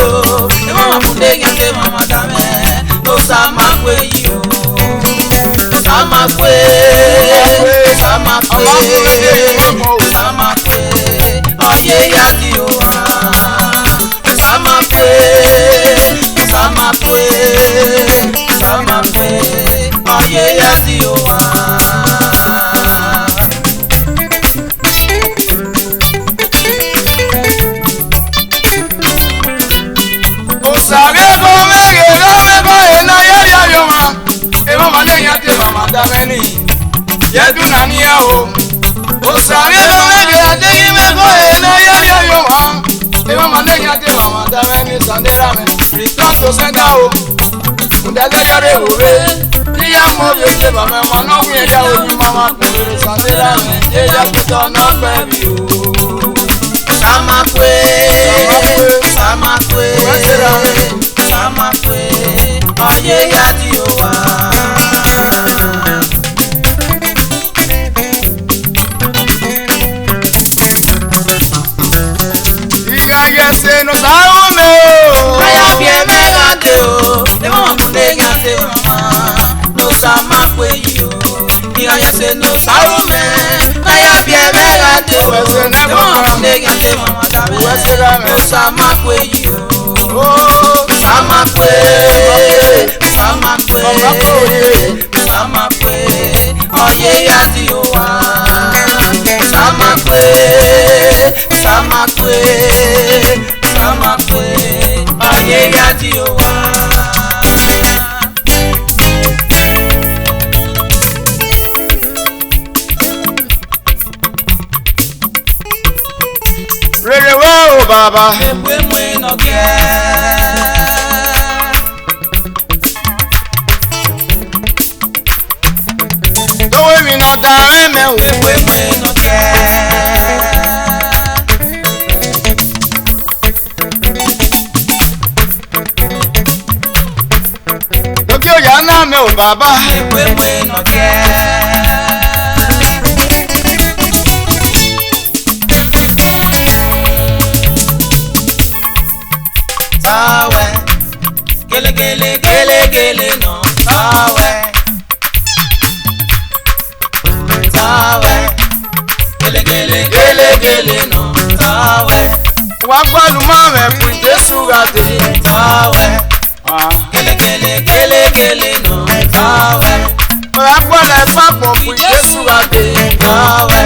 o. E mama kunde yate mama dame. O sama kwe yo. Sama kwe. Sama kwe. Sama kwe. Oye yati o. Sama kwe. Sama kwe. Sama kwe. Oye yati o. Sabe como na ya yoma e mama ne ya te mama da meni ya du na ni o sabe como na ya yoma e mama ne ya te mama da meni sandera me return to sender o ndale yare ore ni ya mo ye se ba me mo no mi ya o ni mama ko sandera me ye ya pito no baby o sama kwe sama kwe sama kwe oye yati o wa iya yese no sao me o aya bie me gate o e mo kunde yate mama no sama kwe yo iya yese no sao me aya bie me gate o e mo kunde yate mama no sama kwe yo sama kwe sama kwe sama kwe oye yati o wa sama kwe sama kwe sama kwe oye yati o wa rere wo baba emwe mwe no ke mi no da me o emwe mwe no ke doki o ya na me o baba emwe mwe no ke sawe gele gele gele gele no sawe sawe gele gele gele gele no sawe wa gbalu ma me fun Jesu gade sawe gele gele gele gele no sawe wa gbole papo fun Jesu gade sawe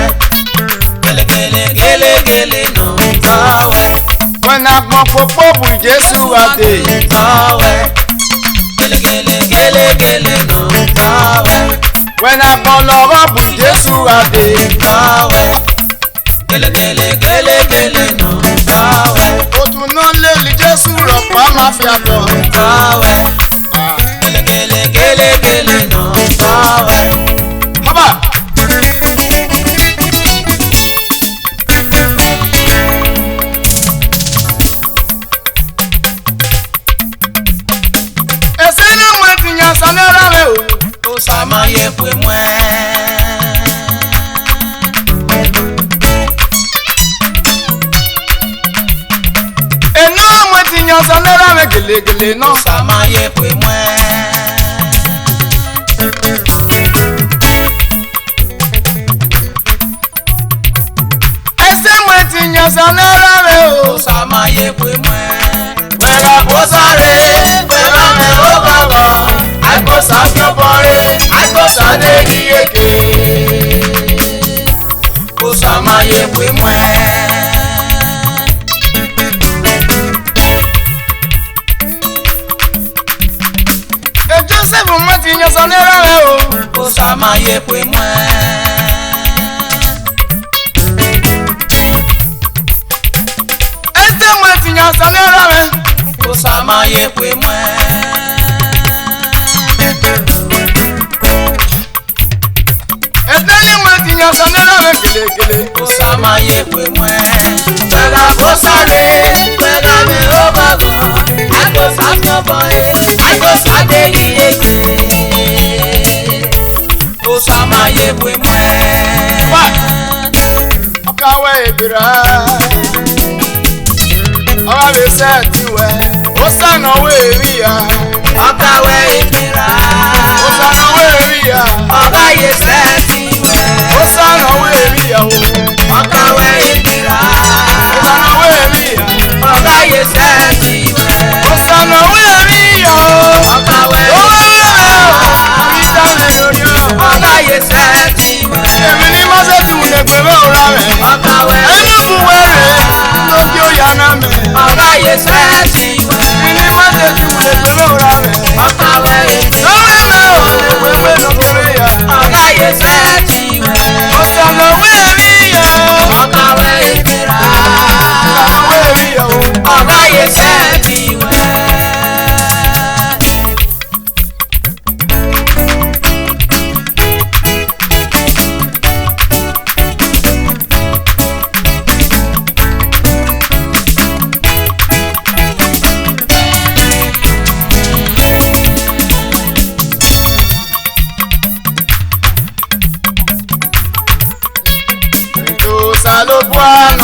gele gele gele gele no sawe when agbon popo bu Jesu gade sawe gele gele gele gele no sawe when agbon loro bu Jesu gade sawe gele gele gele gele no sawe otun no le li Jesu ro pa ma fi ato sawe gele gele gele gele no sawe haba esena mo tinya sanera me o sama ye fue mwe eno mo tinya sanera me gele gele no sama ye fue mwe ese mo tinya sanera me o sama ye fue mwe wera posare wera me o baba I go sack your body I go sade yeke o sama ye fue mwe e Joseph mo tinya sanera me o sama ye fue mwe ese mo tinya sanera me o sama ye fue mwe edeni mo tinya sanera me gele gele o sama ye fue mwe pega posare pega me o baba I go sack your body I go sade yeke o sama ye fue mwe okawe ebira awa be set we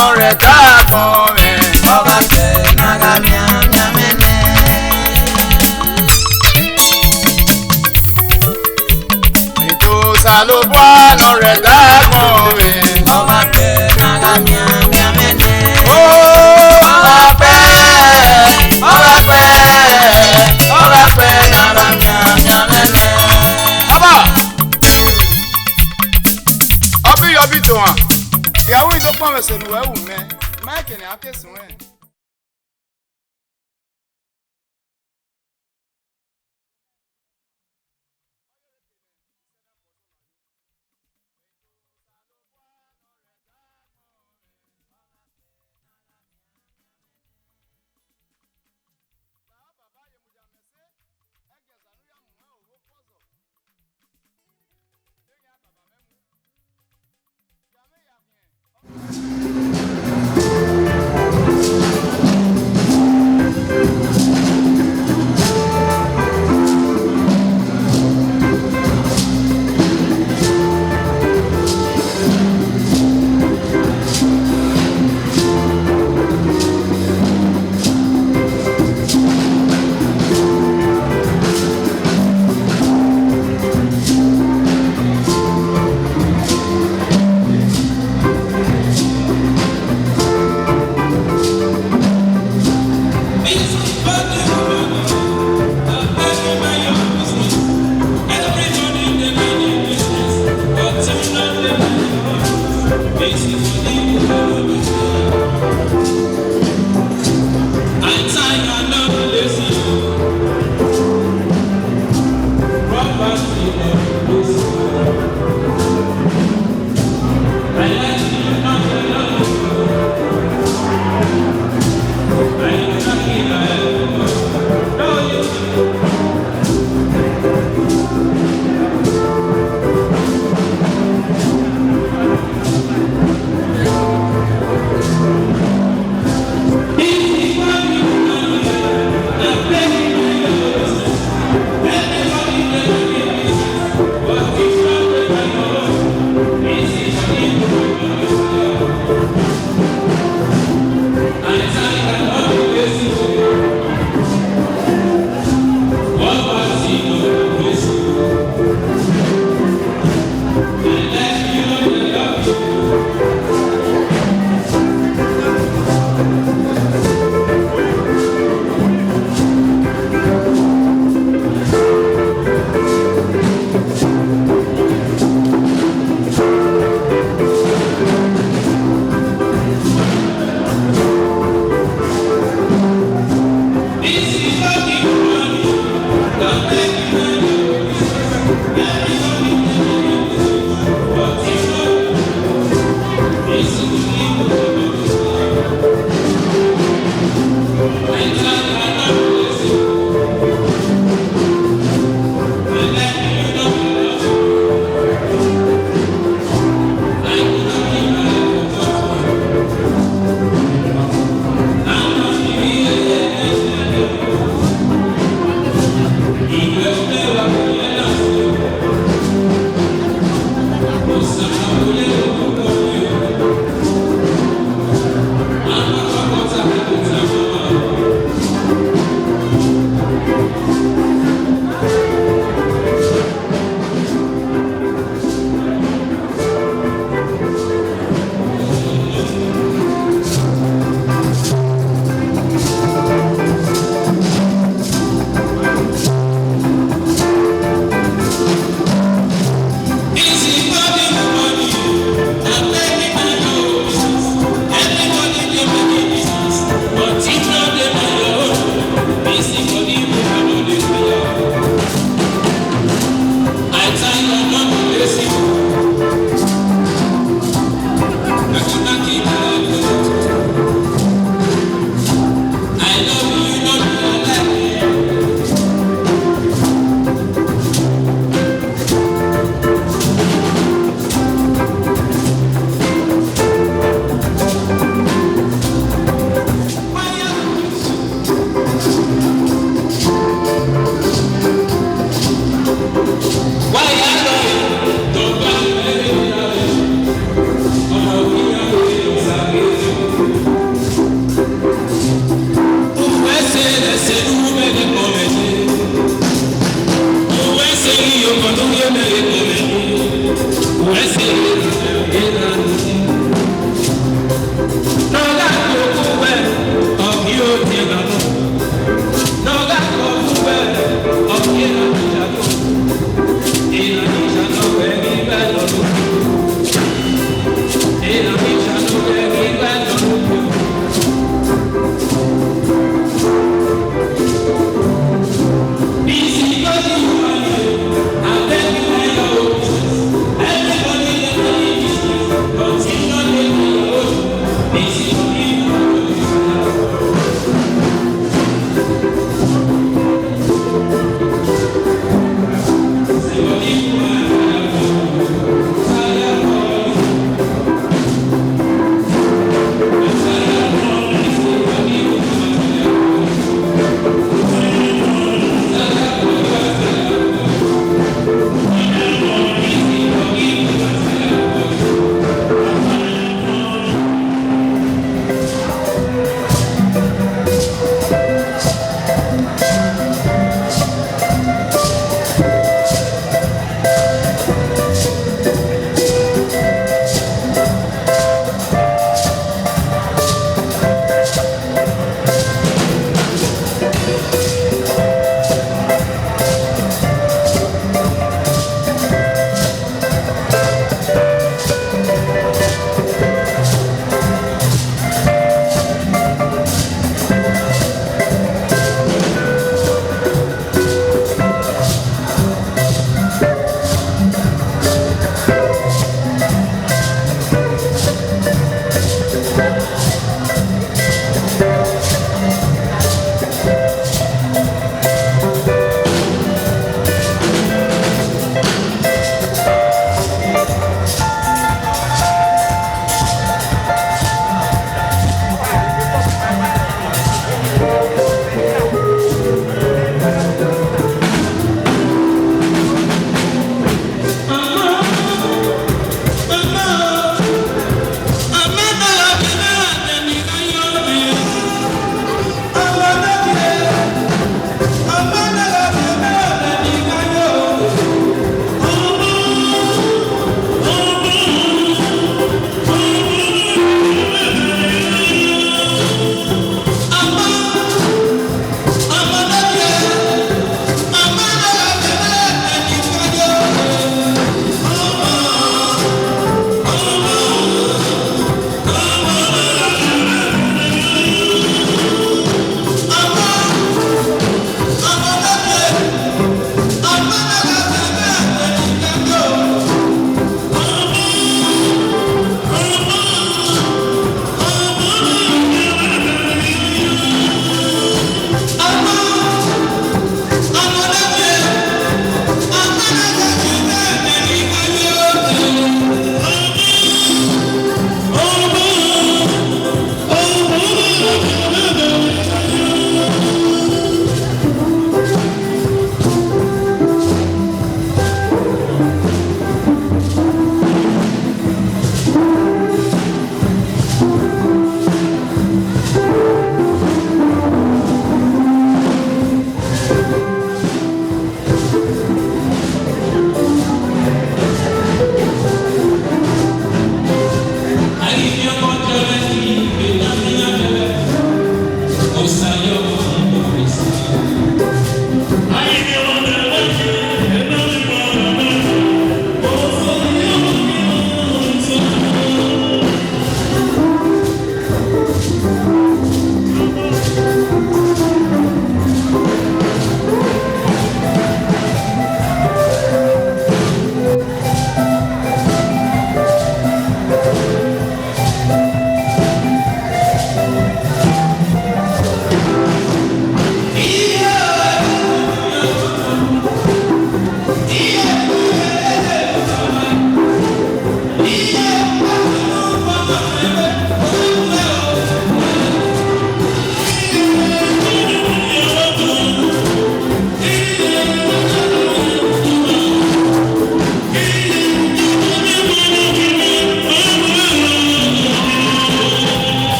no reta come. Oba pe naga mia mene. Ito salubwa no reta come. Oba pe naga mia mene. Oh, Oba pe naga mia mene. Aba. Abi yo bi to an. Ìyàwó yìí tó pọ́n mẹ́sẹ̀ nù ẹ́ wù mẹ́. Máìkì ni àkẹ́sùn ẹ̀.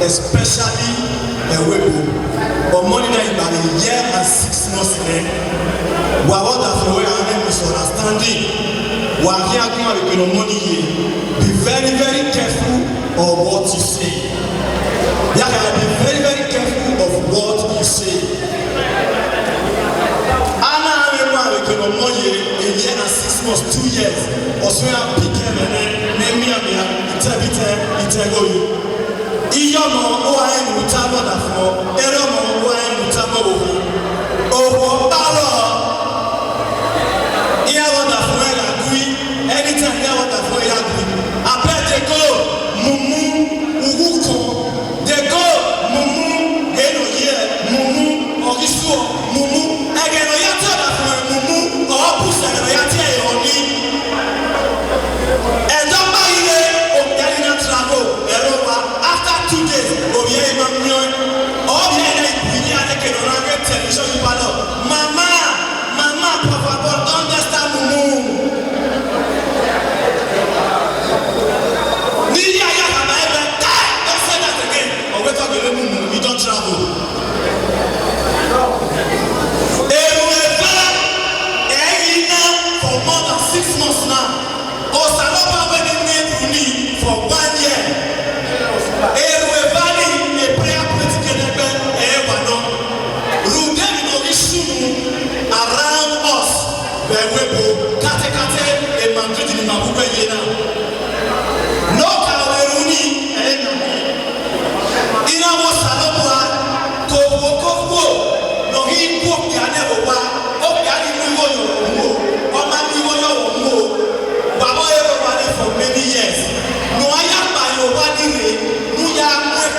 especially Ewebo. But money now about a year and 6 months in. We are what that we are misunderstanding. We are here with no money here. Be very, very careful of what you say. You have to be very, very careful of what you say. Anna with no money a year and 6 months, 2 years. Also, I am picking name me itego you. Iyomo o ayi mutamo da fo, eromo o ayi mutamo wo. Owo balo. Iya wo da fo ya gui, anytime ya wo da fo ya gui. Ape de go mumu uguko. De go mumu eno ye, mumu ogisu, mumu egeno ya ta da fo mumu o pusa egeno ya ti e oni. Edoma ile o galina travel eroba. 2 days, Obiye Imamnyon, Obiye Ibunya, they can run a television panel. Mama, por favor, don't understand Mumu. Nidia Yakaba, don't say that again. Or wait up the Mumu, we don't travel. For more than 6 months now. Osalopa went in Brunei for 1 year. Around us, Ewebo, Kate, and Madrid in Mabuba Yena. No Kaweruni, Ina was Salopua, Kovo, no he walked the Anewa, Okadi Mugo, Omani Woyo, Baba everybody for many years. No, I am by your body, Muya,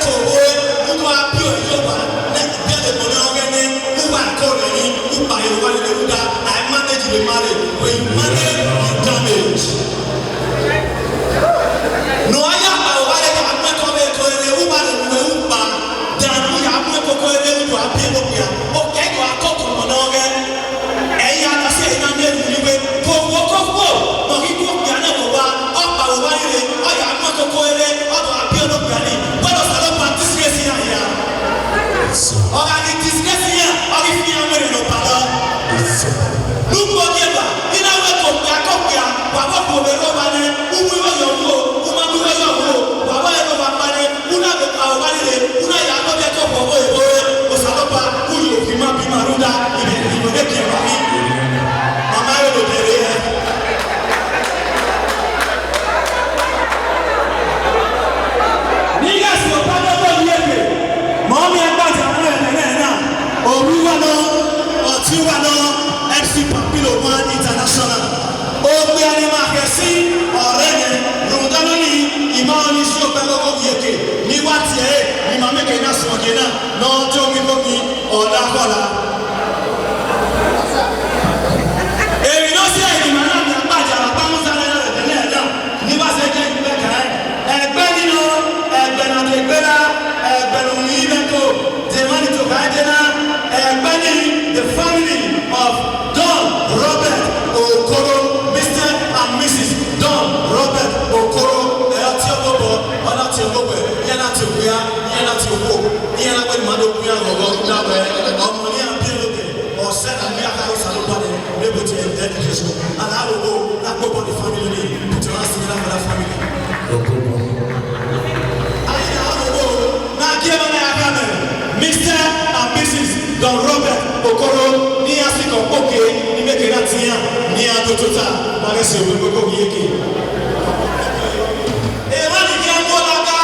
Kovo, Mutua, Pure Yoba, let the Monogene, who are calling, who by your body. I manage the marriage. When you manage, you damage. No, I am a wife. I'm not going to a woman who then we have no cocoa to appear. Okay, you are talking about it. And you are saying, I'm going to go. No, he won't be another one. Up by one, I am not cocoa or to appear. What does I don't disgrace here? Or I need disgrace here, or if you are wearing no power. Lupo Jeba, ina weko ya baba kubero bane, umuyo yomo, umamuyo yomo, baba ego bapane, una bepawale, una yago beko bobo eboe, osalopa uyo bima ruda, ibe kiamami. Mama yo do dere. Niga si opado do yeke. Mommy agbaja na, oruwa no, otiwa no. FC Papilo One International. Ope anima kesi orege rundanoni imani sio pelo yeke. Ni watie ni mameke na sogena no to mi komi oda kola. E no se ni mana mi abaja pa mo sala na de ni ba se je pe kan. Egbe ni no, egbe na de gbera, egbe no ni beko. De mani to kaidena, egbe ni the family of Robert Okoro, Mr. and Mrs. Don Robert Okoro, Mr. and Mrs. Don Robert Okoro, ni asiko oke, ni meke na tia, ni atotota, magese obeko yeke. Ewani ki amolaka,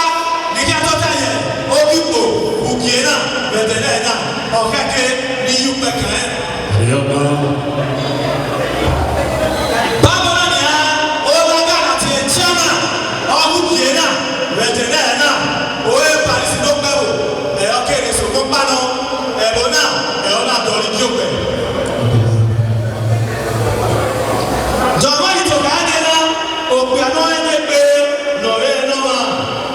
ni ki atota ye, ogipo, ukiena, bedelena, okeke ni yupeke. Baba ni a, olaga na tie chama, ogiena, bedelena, oe parisi no pewo. Okay, so compano, ebona, eona dori joke. Jomani to gadena, opiano enebe, no enoma,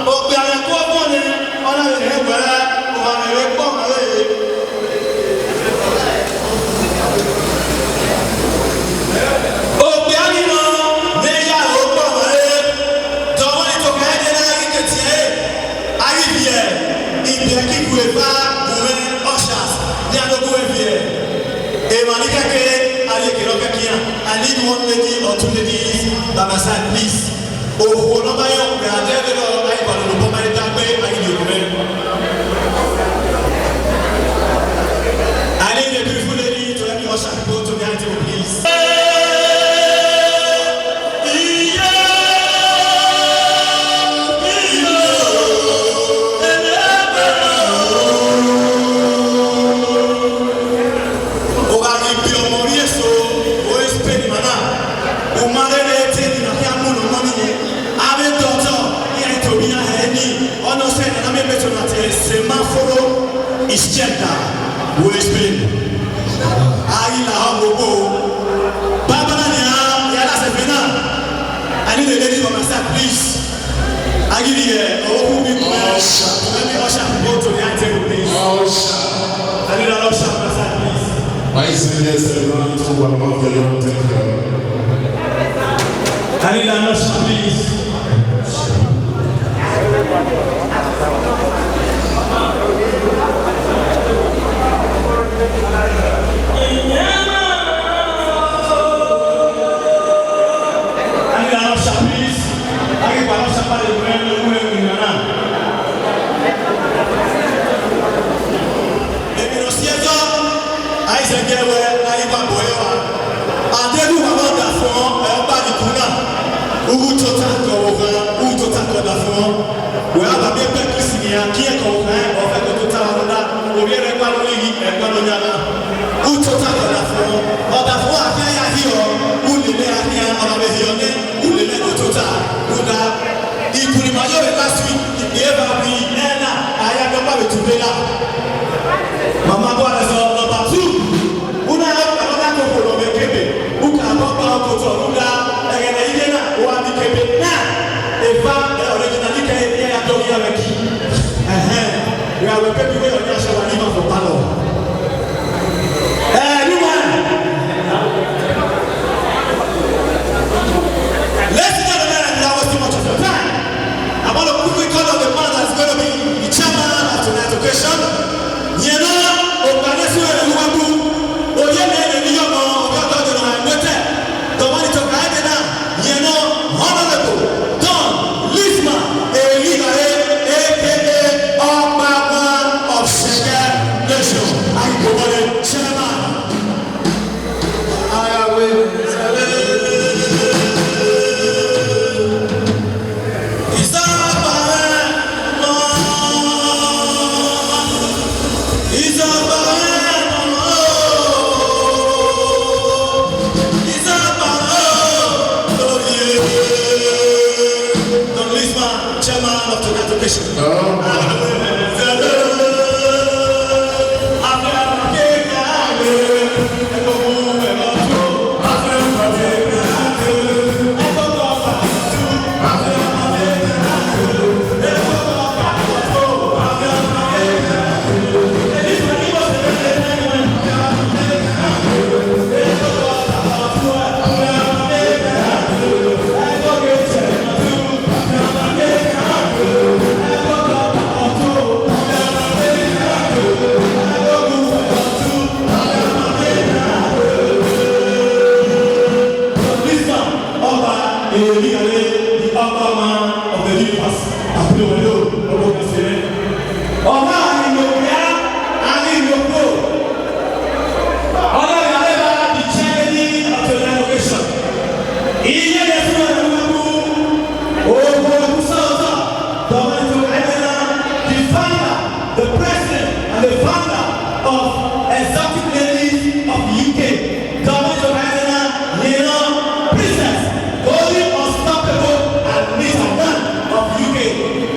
opiano kwopone, ona enebere, ona enebo ale. Opiani no, neya opone, jomani to gadena iketie, ayi bien. my side, please. Oh, no, my own, we are there. I got to go my dad. I need a beautiful lady to let me usher people to the table, please. It's gender, Westman. I need a lady on my side, please. I give you a let me usher go to the table, please. I need an usher on my side, please. I need an usher, please.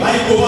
I go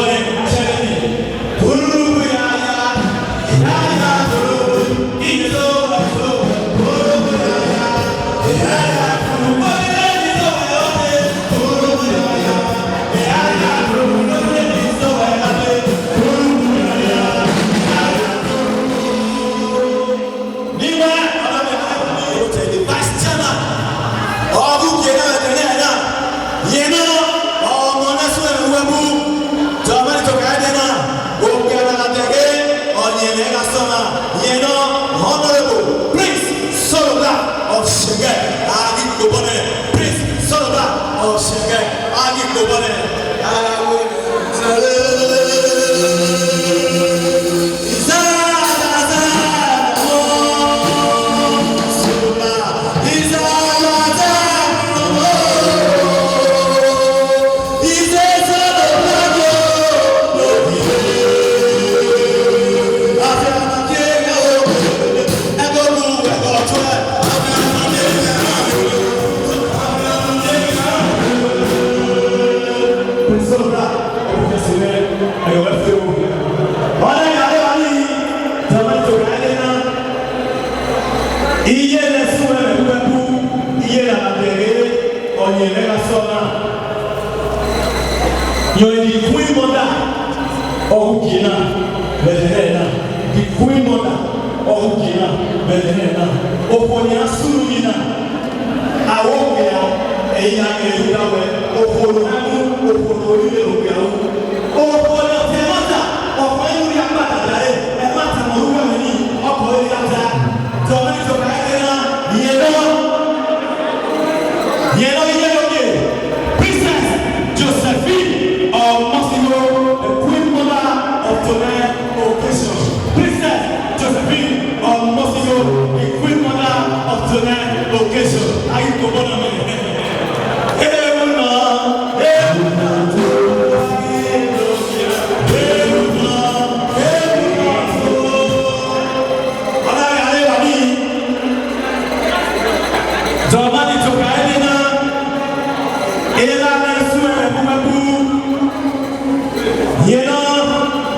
You're the queen mother of Gina, Belena, the queen mother of Gina, Belena, Oponia Surina, Awokea, Eya Eruawe, Oponamu, Oponoria, Oponia Temata, Oponia Mata, and Mata Morumani, Oponia, Tomato Kaina, Yellow, Princess Josephine. Princess Josephine of Moscow, the queen mother of tonight location. I go on a minute.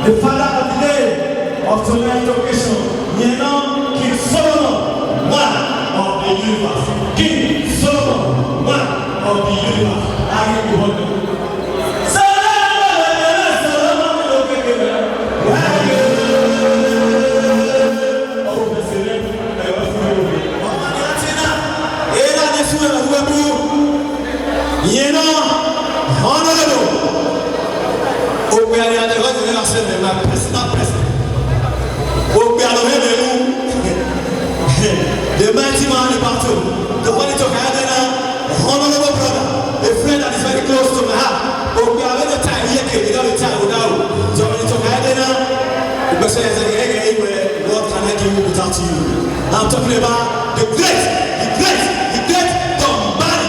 The father of the day of tonight's occasion, King Solomon, one of the universe. King Solomon, one of the universe. I give you one. My personal president. The mighty man in battle, the one to Canada, honorable brother, a friend that is very close to my heart. We are the time here, without the time without. So when to Canada, the question is what can I do without you? I'm talking about the great Tombani.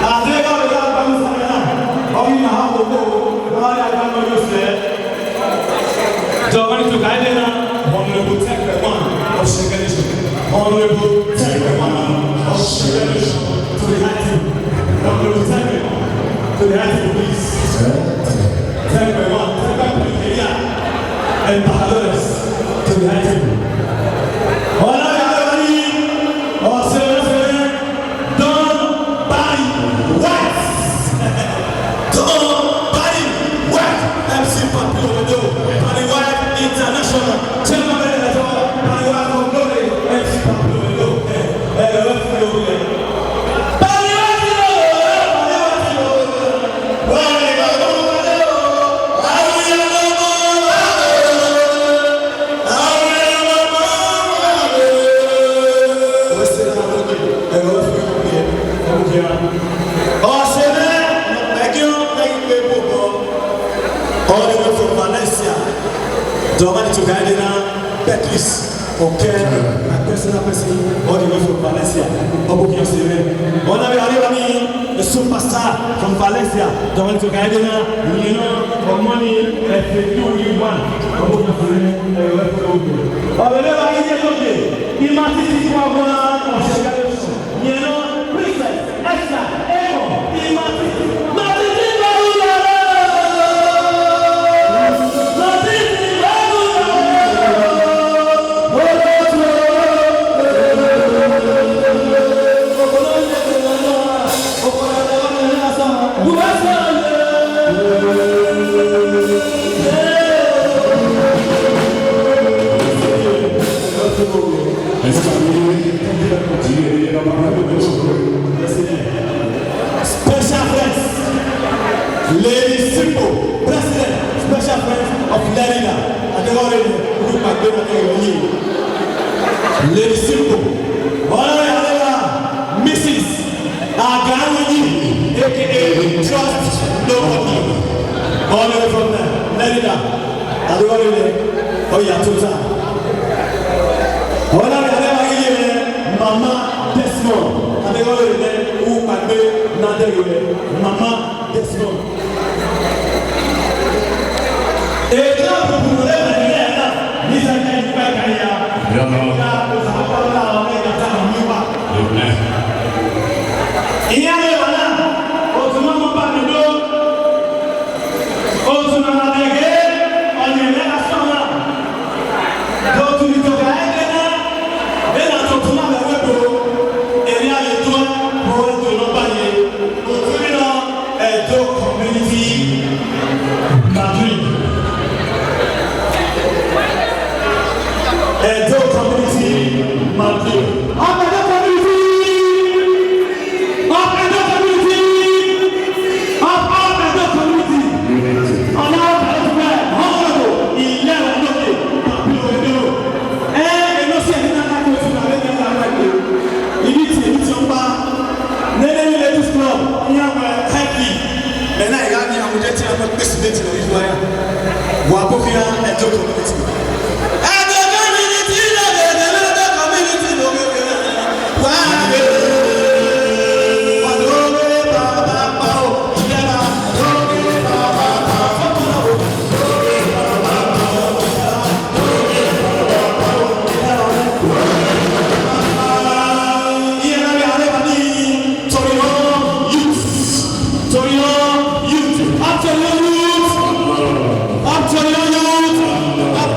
Adega Honorable Secretary of Federation to the acting. Honorable Secretary to the acting police. Secretary and Bahamas to the acting. To Gideon, Petris, okay, personal person, all the way from Valencia, Obukia Sire. Honorable the superstar from Valencia, going to Gideon, you know, for money, if they do you want, Obukia Sire, and left over. However, I get okay, he must be one of the you know, princess, extra, ego, he must be. Special friends, Lady Simple, President, special friends of Lerina. I don't want to look at them. Lady Simple, Honorable Mrs. Agawani, aka Trust Nobody. All the way from there, Lerina. I don't want to. Oh, yeah, total. Mama Desmond, and they all there who can be another Mama Desmond. Et là, vous pouvez venir là, les amis du Bacaya. Là, vous avez là, on est dans la il y a les voilà, autrement pas de l'eau, autrement la guerre, on est là à ce moment-là. Donc, tu ne peux pas être là. Madrid. Community Madrid.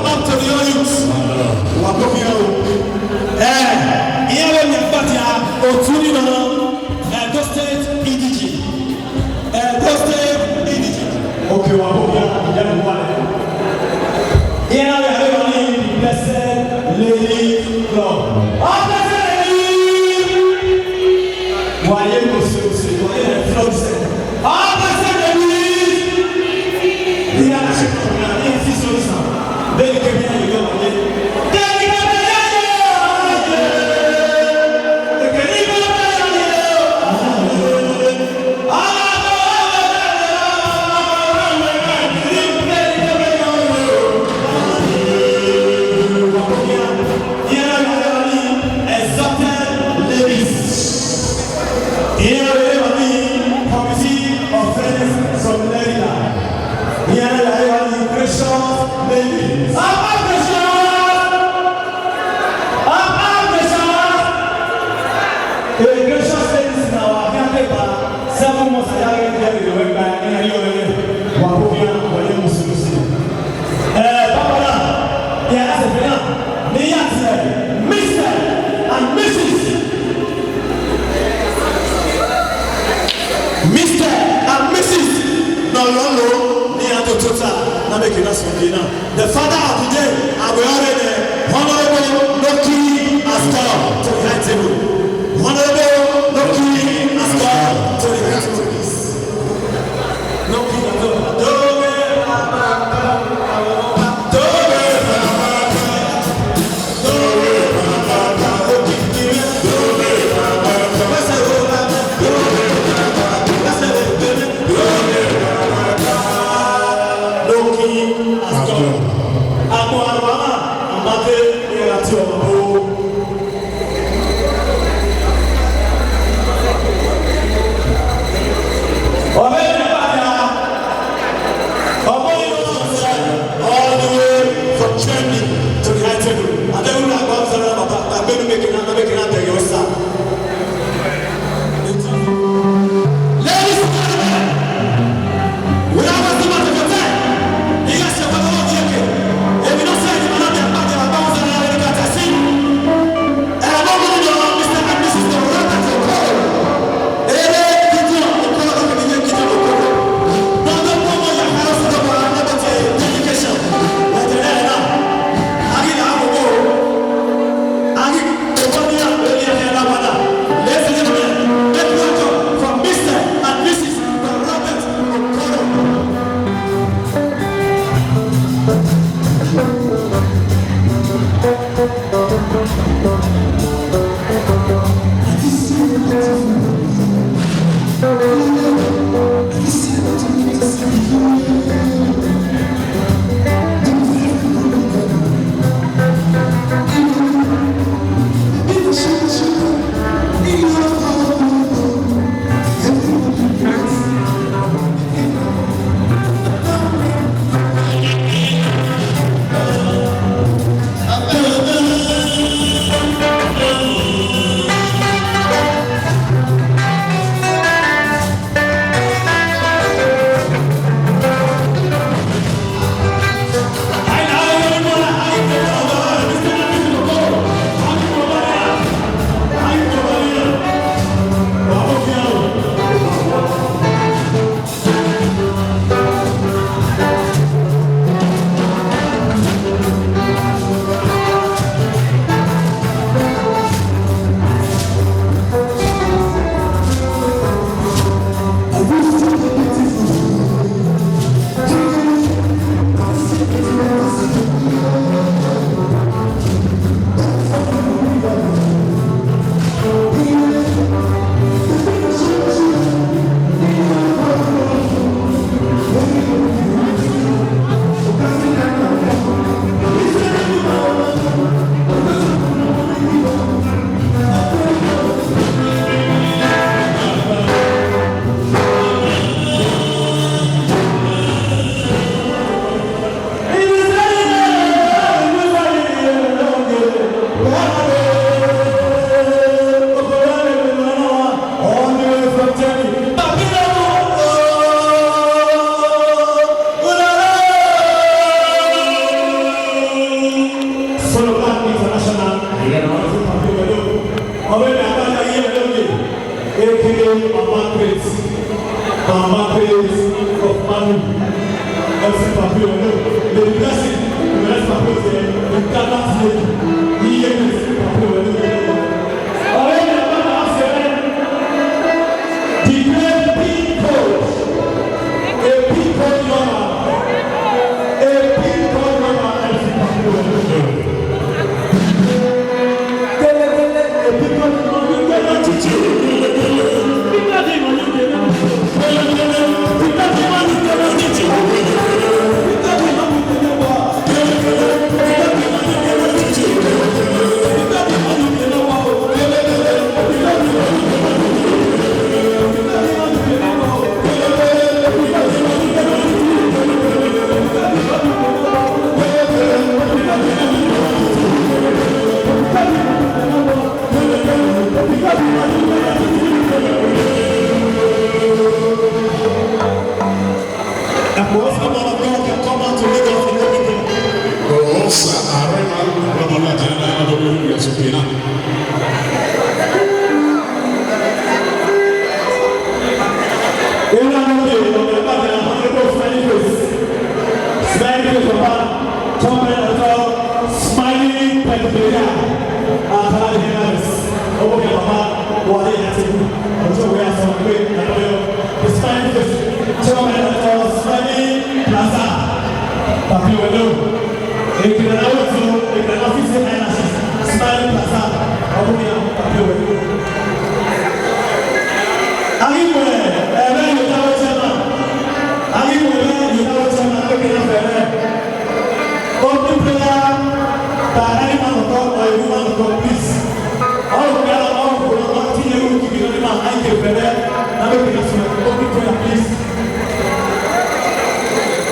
Up to 7 months I got there in the web by any other Wahobia or Yamususi. Papa, yeah, as a fan, the answer, Mr. and Mrs. Mr. and Mrs. No, near the Tota, not making us from dinner. The father of the day, I will already Honorable Loki Astor to the high table. Honorable Loki Astor to the high table. Loki Astor.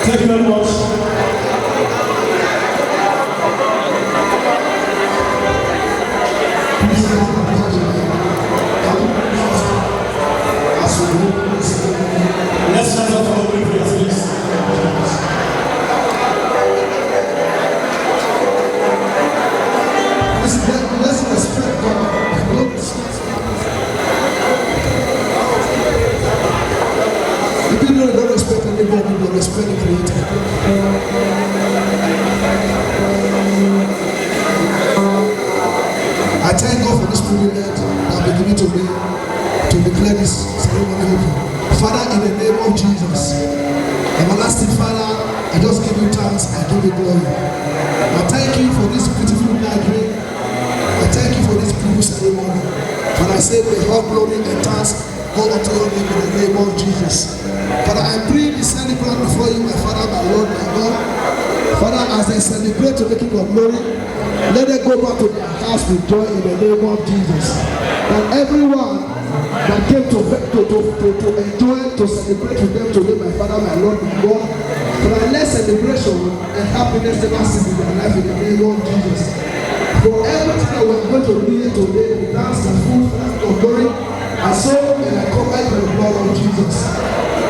Thank you very much. Let's stand up for opening prayers, please. Let's respect God. The people don't respect anybody, they respect the Creator. I thank God for this privilege that I've been given to me to declare this ceremony. Father, in the name of Jesus, everlasting Father, I just give you thanks, I give you glory. I thank you for this beautiful gathering. I thank you for this beautiful ceremony. But I say, may all glory and thanks go unto your name in the name of Jesus. Father, I bring the celebrant before you, my Father, my Lord, my God. Father, as they celebrate to the King of Glory, let them go back to their house with joy in the name of Jesus. And everyone that came to enjoy, to celebrate with them today, my Father, my Lord, my God, Father, let celebration and happiness never cease in their life in the name of Jesus. For everything that we're going to do here today, we dance and food, of glory, and so, and I cover you with the blood of Jesus.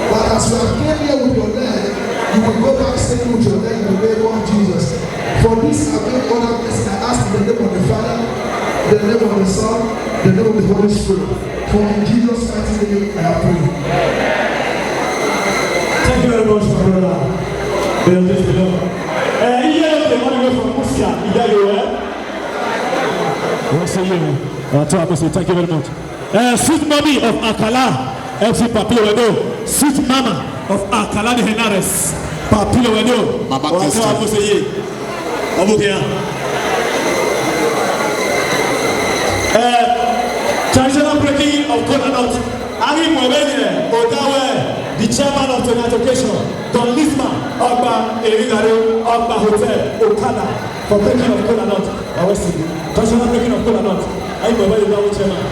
But as you have came here with your leg, you will go back staying with your leg in the name of Jesus. For this I make other blessing, I ask in the name of the Father, the name of the Son, the name of the Holy Spirit. For in Jesus' mighty name I pray. Thank you very much, my brother. Thank you very much. Sweet mommy of Akala, MC Papilo Wedo. Sweet mama of Akala de Henares, Papilo Wedo. Mama Christian. Traditional breaking of coconut. Ari Mwebene, Odawe, the chairman of the occasion, Don Lisma, Ogba Erigare, Ogba Hotel, Okada, for breaking of coconut. Traditional breaking of coconut. Ari Mwebene, the chairman.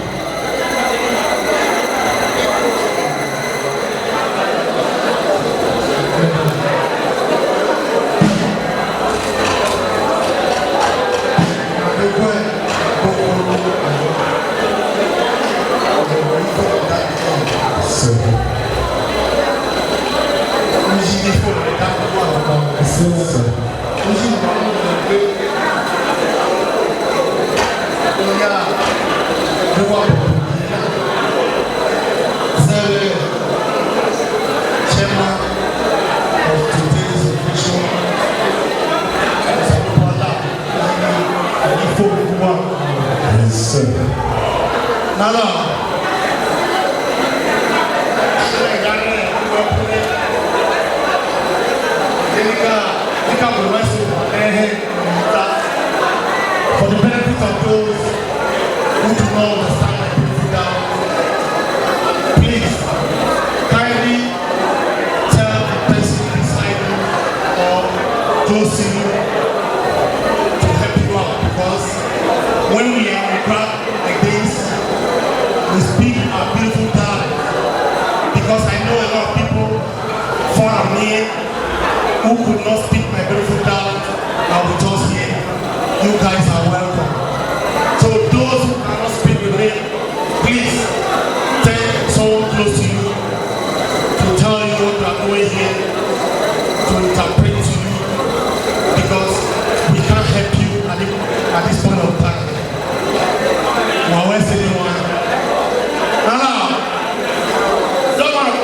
For the benefit of those who do not understand my beautiful dance, please kindly tell the person beside you or close to you to help you out, because when we are on crowd like this, we speak our beautiful dance, because I know a lot of people far and near who could not speak my beautiful dance are with us here. You guys are welcome. So those who cannot speak with me, please tell someone close to you to tell you what you are doing here, to interpret to you, because we can't help you at this point of time. Now, where's anyone? Now, don't want to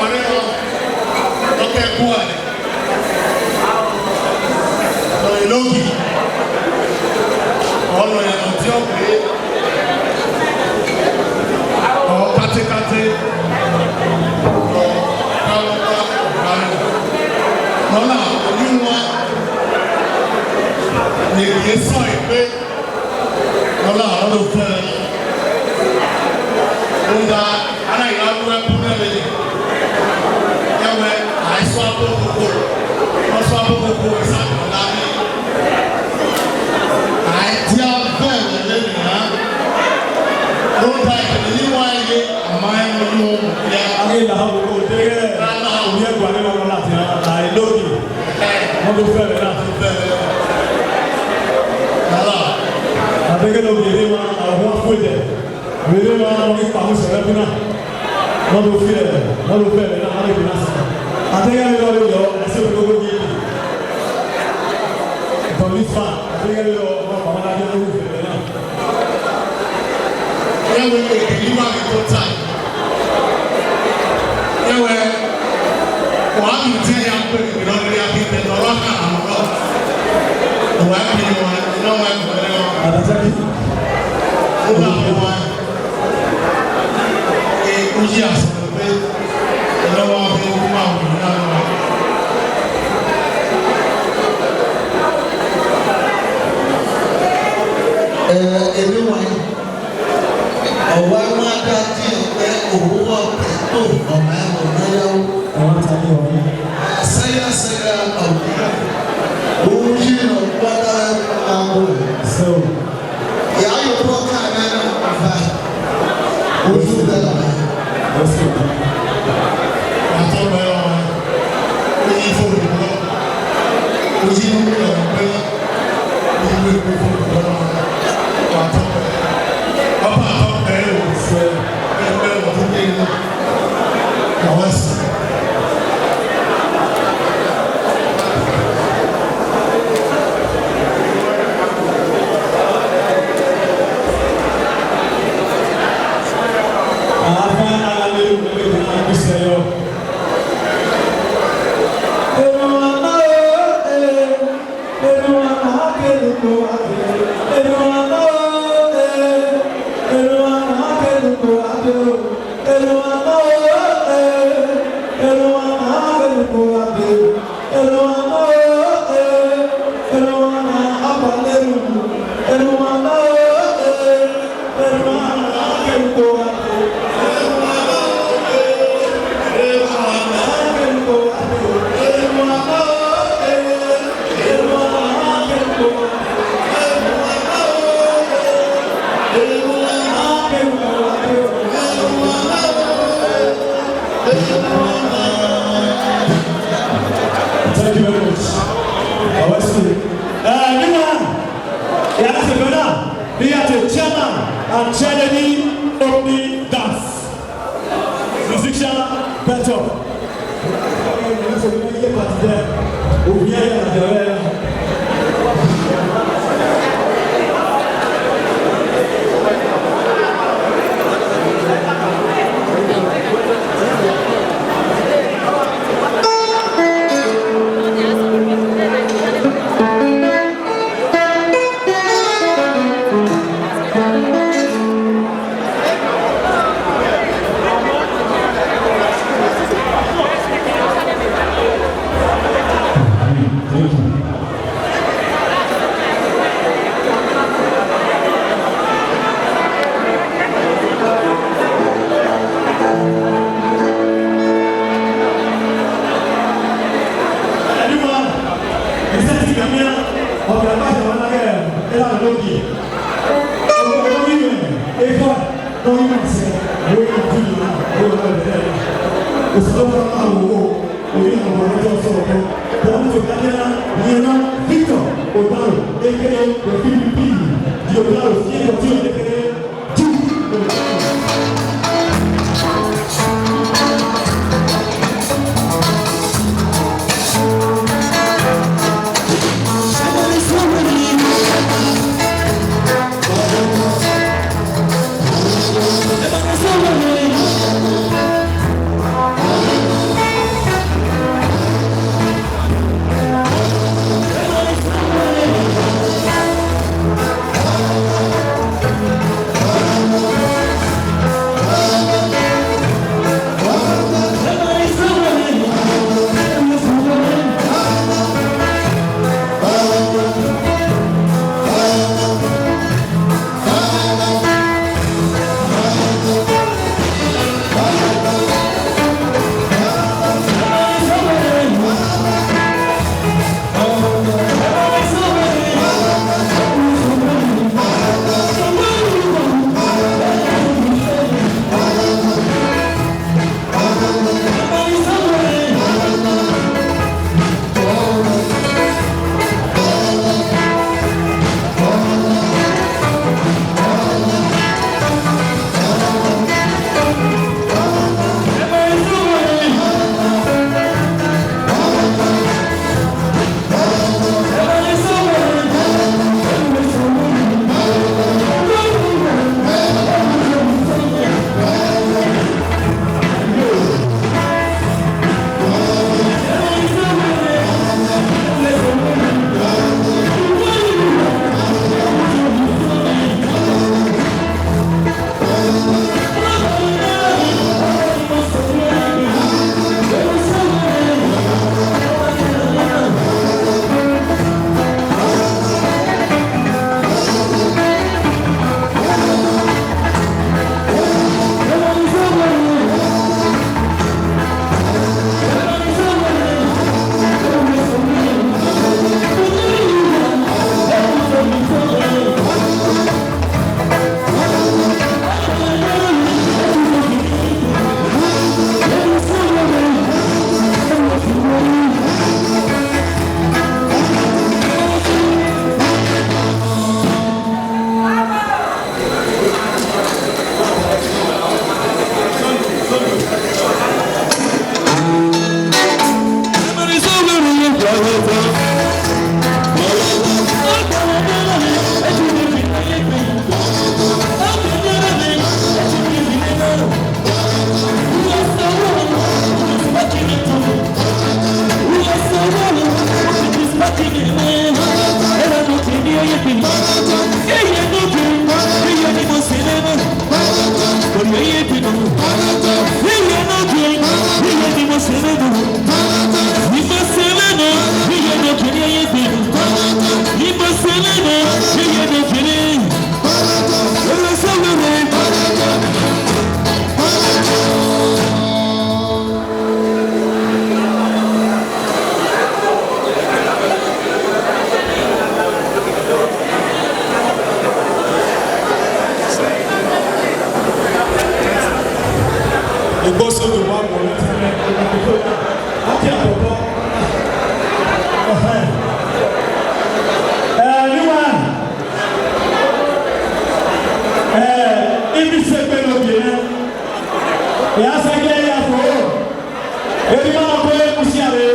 Everyone of the Kusiare,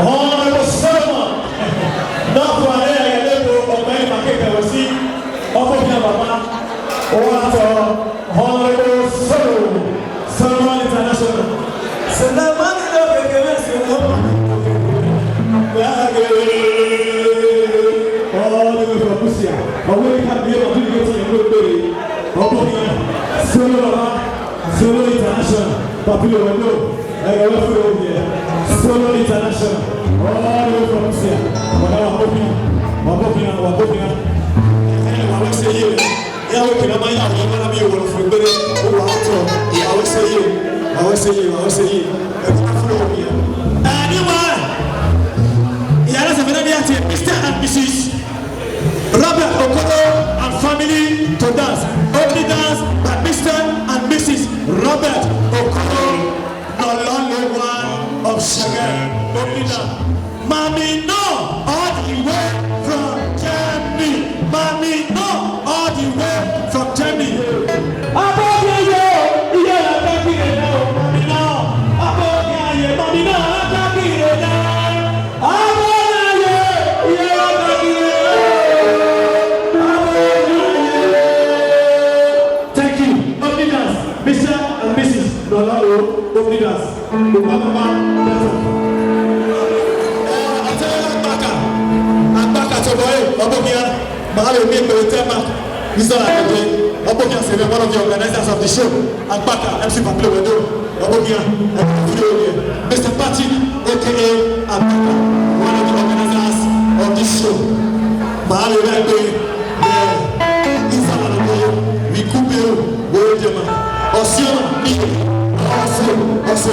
Honorable Solomon, not for a level of my market, I will see, Honorable Solomon International. Solomon Solo International, Popular Window, I love you here. Solo International, all the way from here. What I'm hoping, and I will say you. Yeah, we can have my own. I'm going to be able to forget it. I will say you. Anyone? Yeah, that's a very active Mr. and Mrs. Robert Okoro and family to dance. Only dance by Mr. and Mrs. Robert Okoro, no longer one of Sugar. Only dance. Mommy, no, all the way from Germany. Mommy, no, all the way from Germany. One of the organizers of the show, and Baka, MC Popular Window, Mr. Patrick, aka Abaka, one of the organizers of this show. Mahalo Ragbe, Isalabo, Wikubeo, Woyema, Osio, also,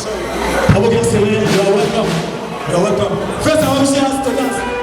Abokia Sele, you are welcome. You are welcome. First, I want to share to dance.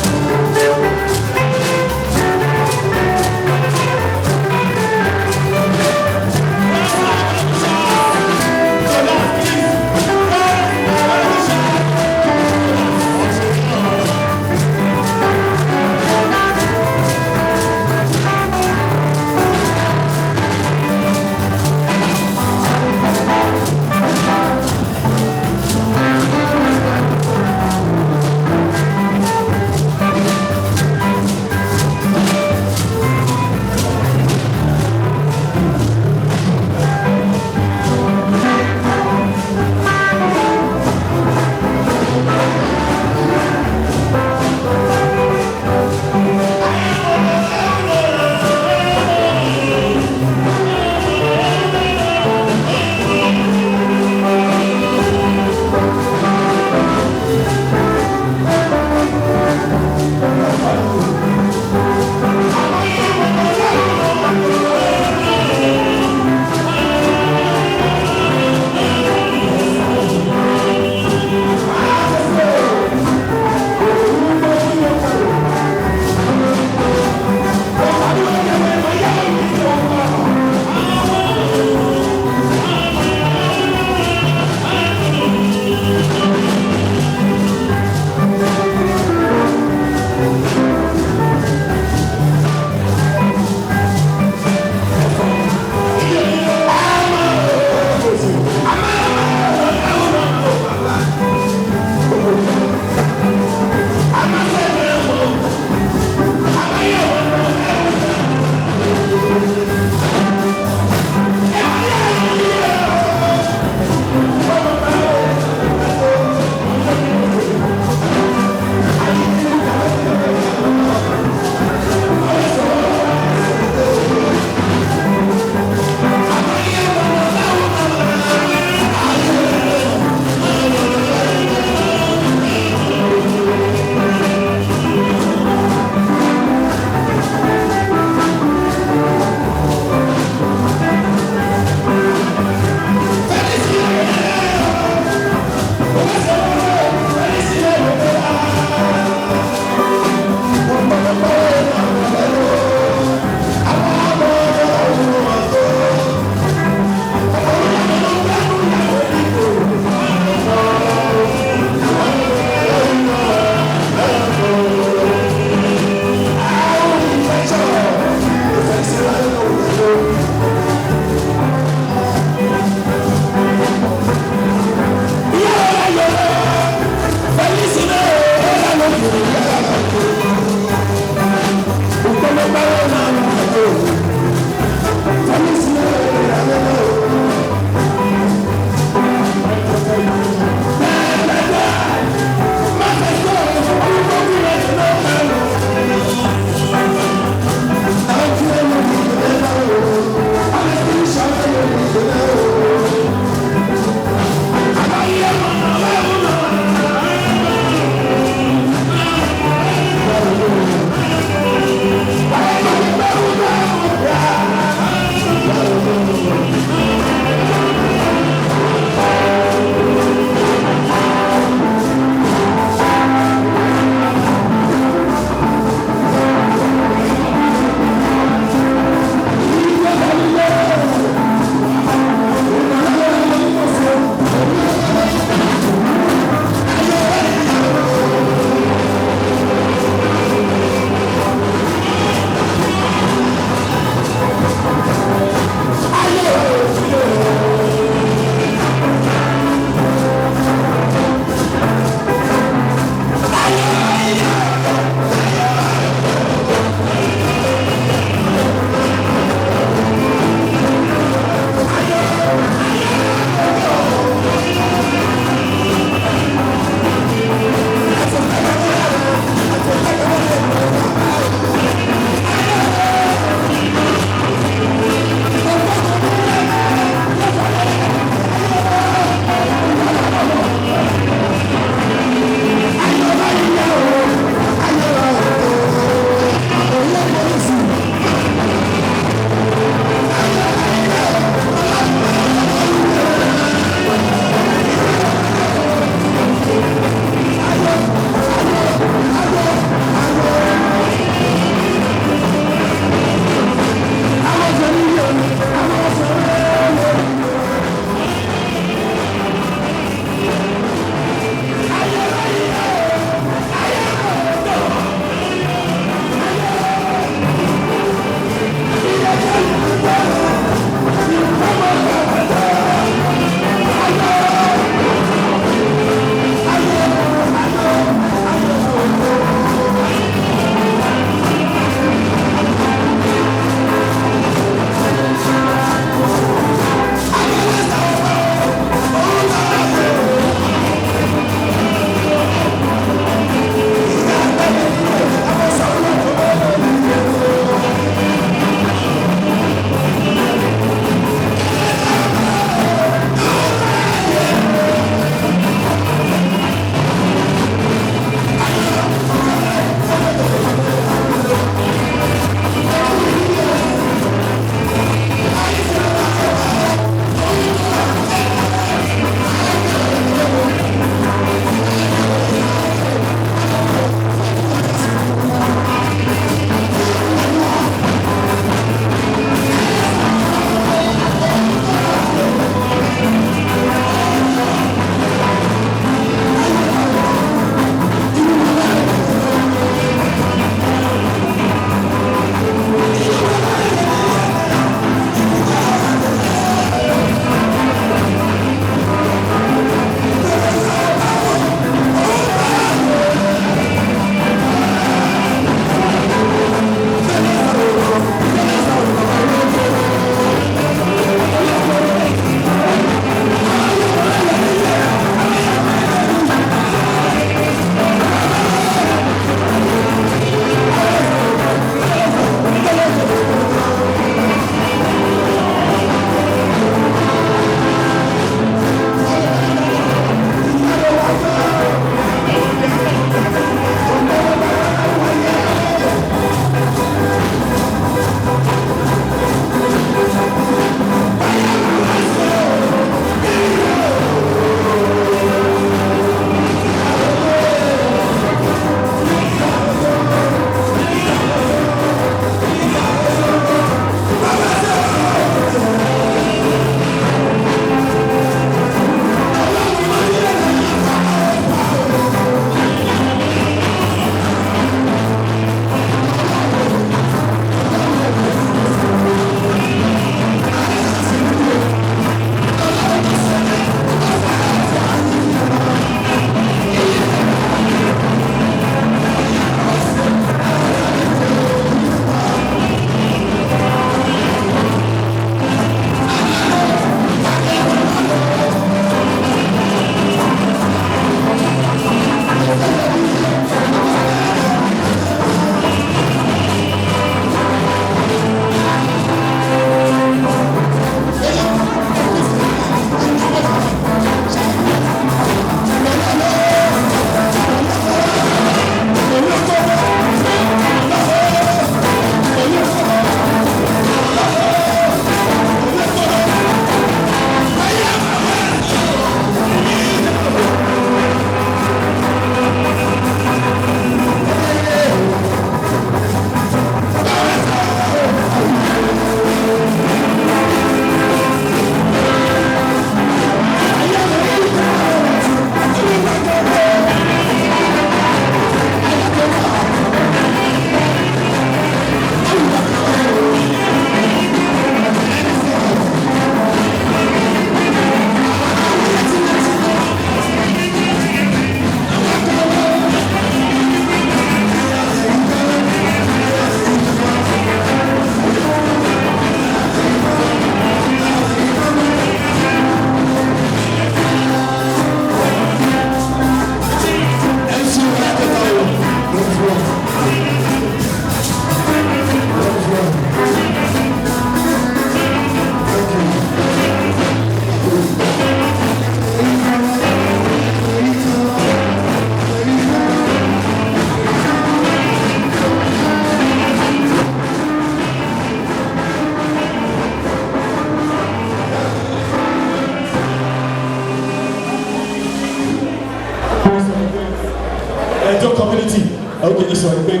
community. Okay, this one, okay.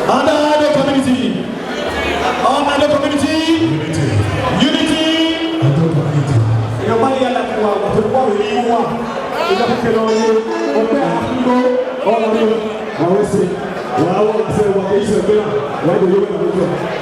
Other community. Other community. Unity. Other community. Your money are like one, but the one you want. You don't feel on you. Okay, I know all of you. I will say, well, I want to say, what is your plan? Why do you want to do it?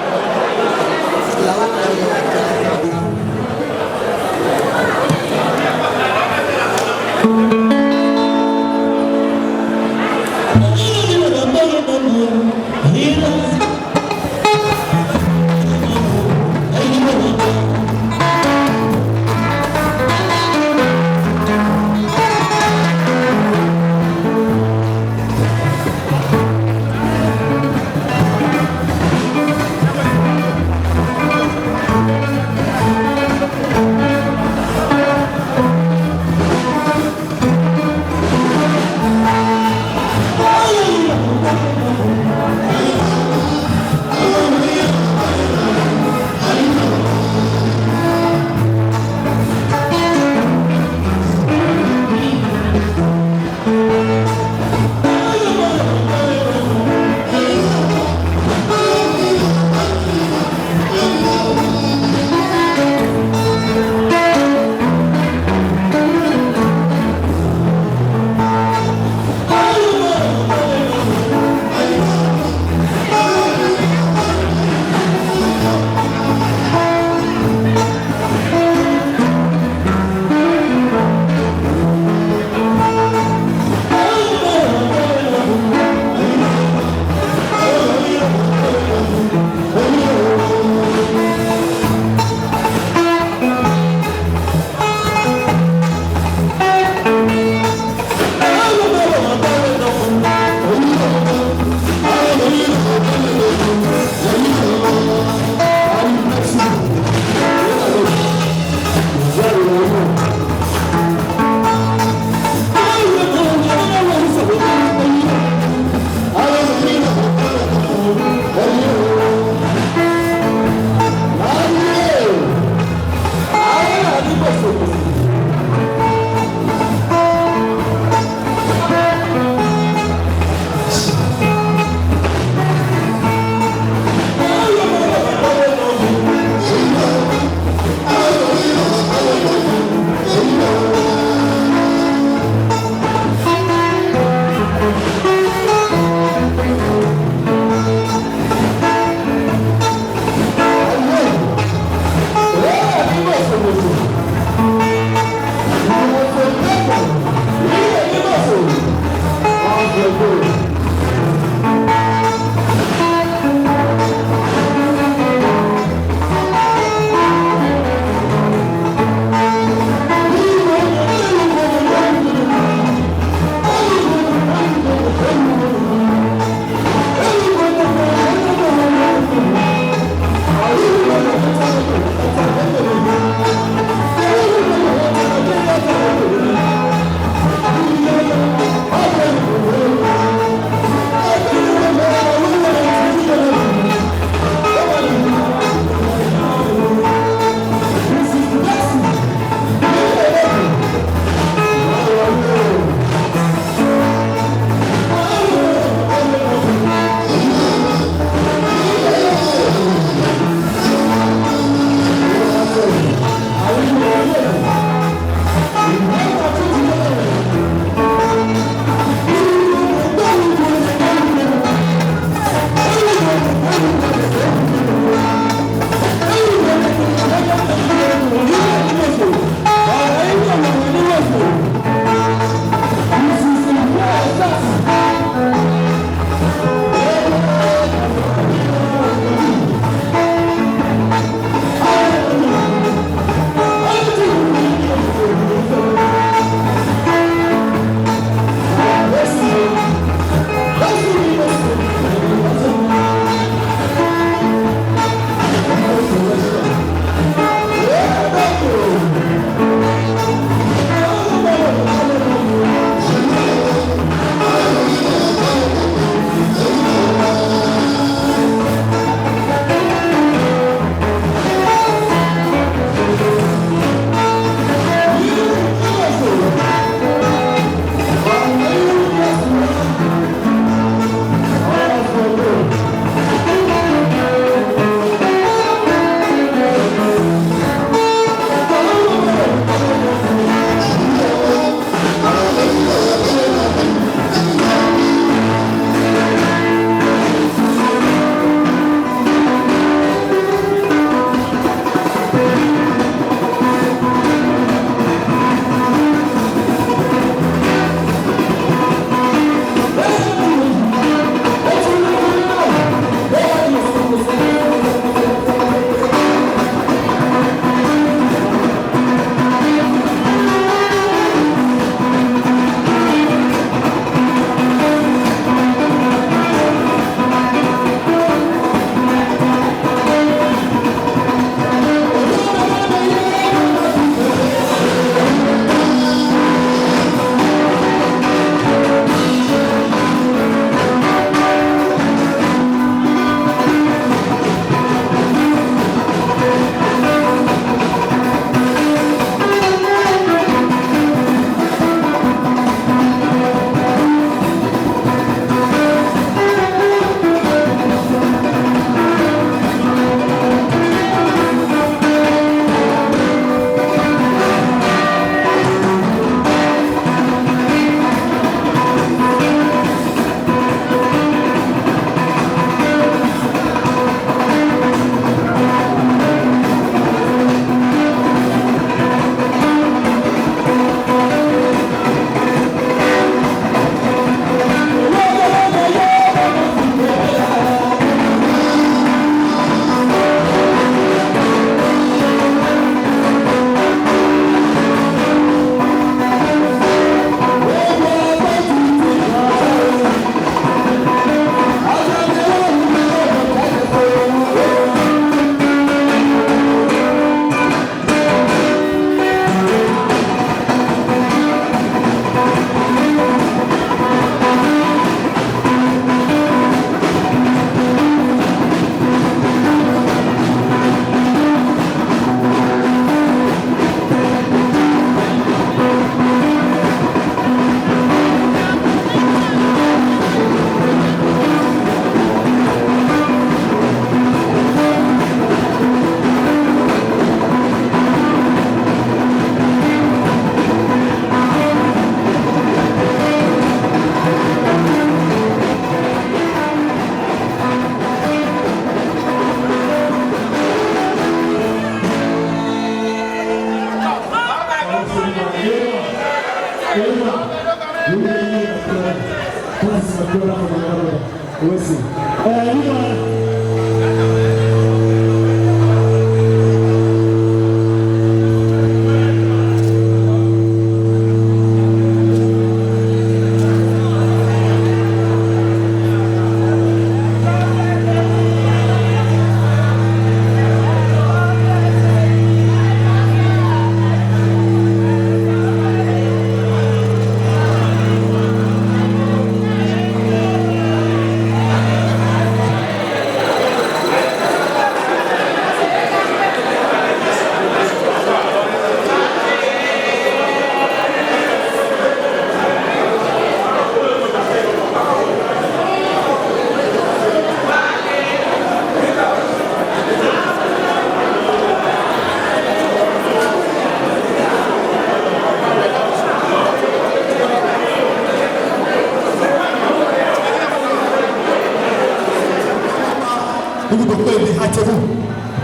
We will play the high table.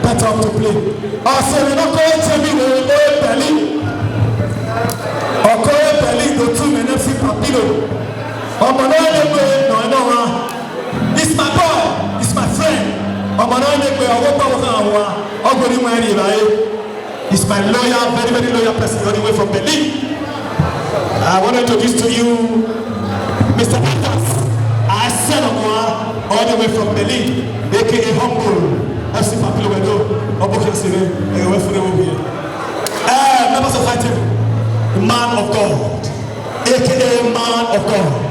Better to play. Also, we don't call Timmy the Berlin. Okoro Berlin, the two men FC Papilo. It's my boy. It's my friend. It's my loyal, very, very loyal person all the way from Berlin. I want to introduce to you Mr. Peters. I said all the way from Berlin, aka Humble. FC Papilo Wedo, Oboke Sire, members of fighting, man of God, aka man of God.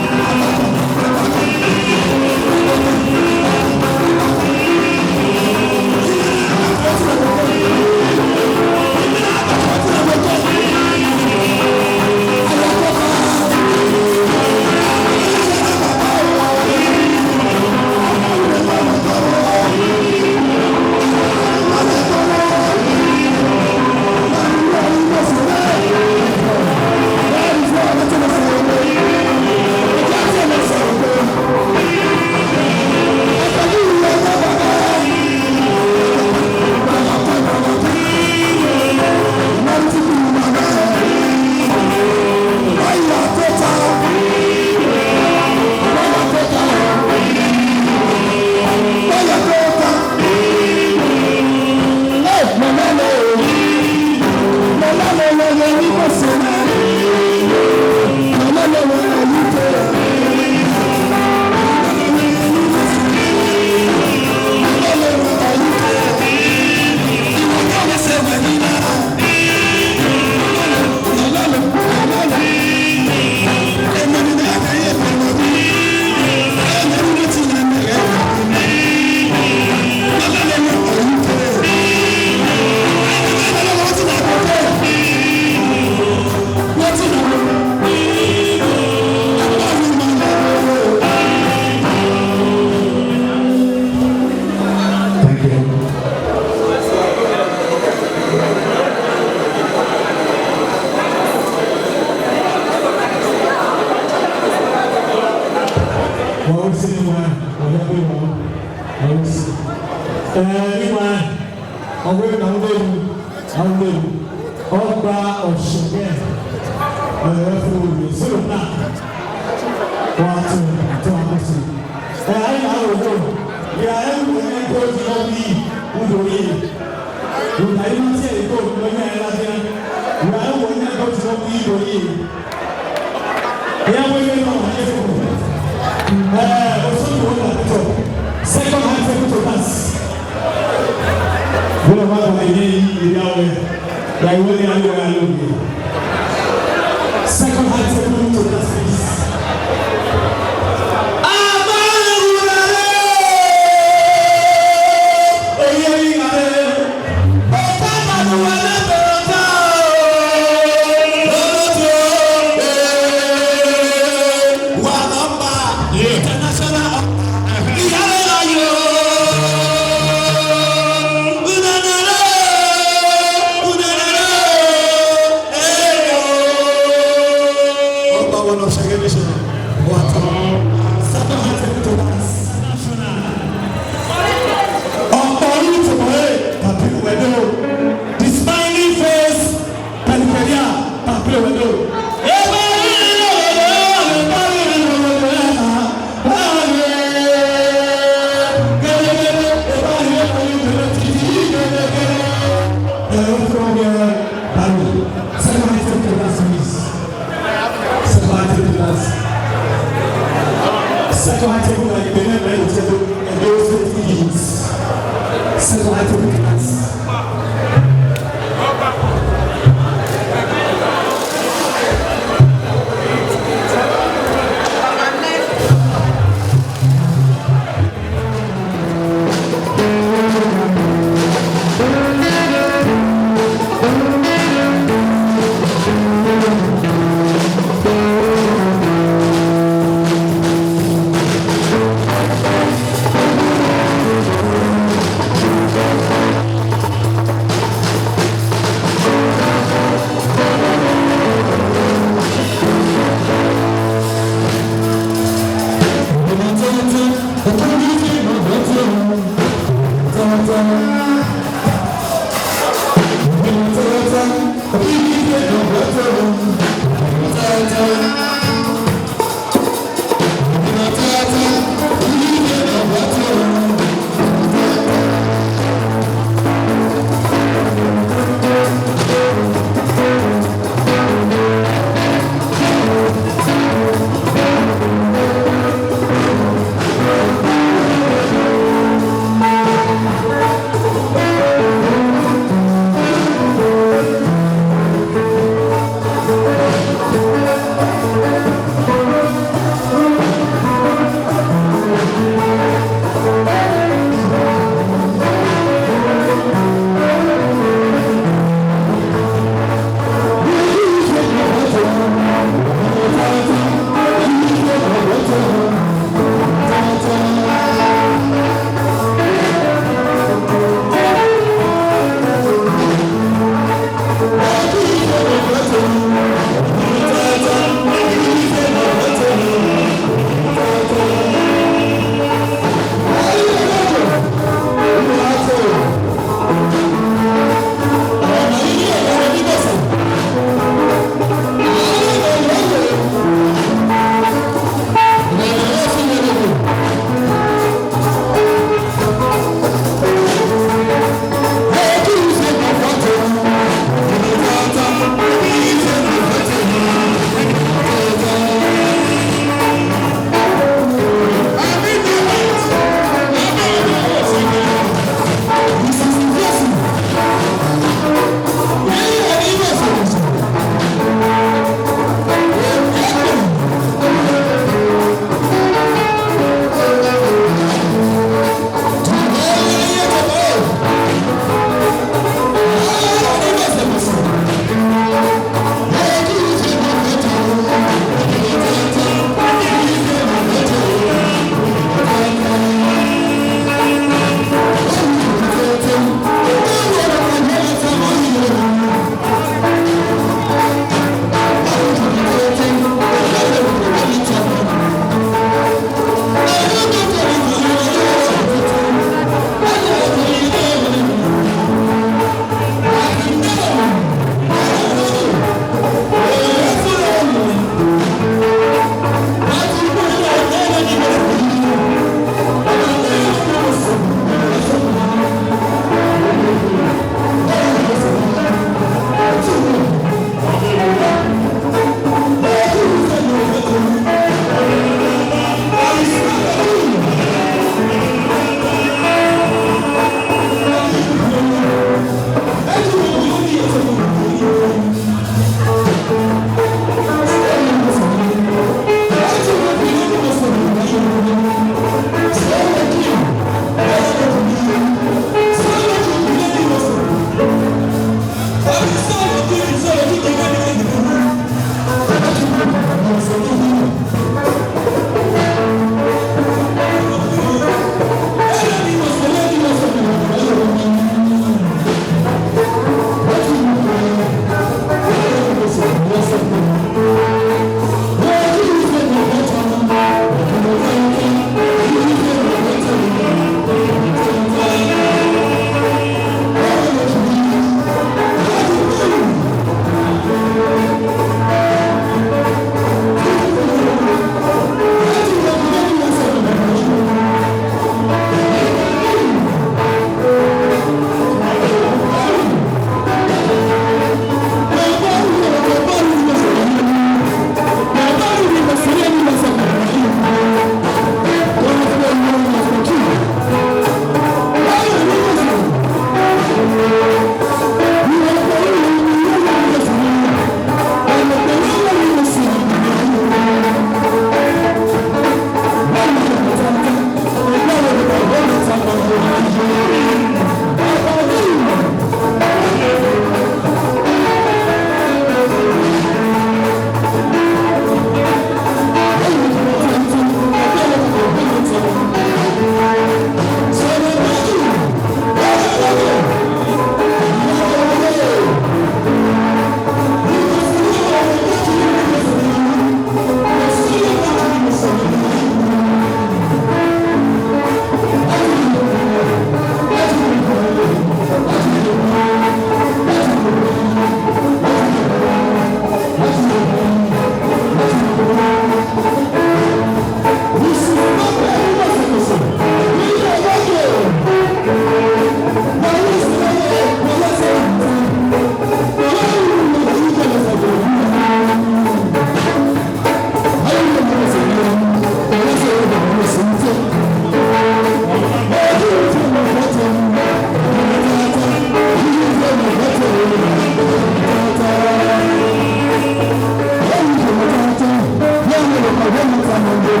Thank you.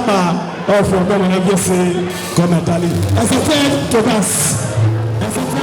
of your government, I guess, commentally. As a third, Thomas. As a third.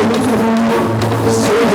Say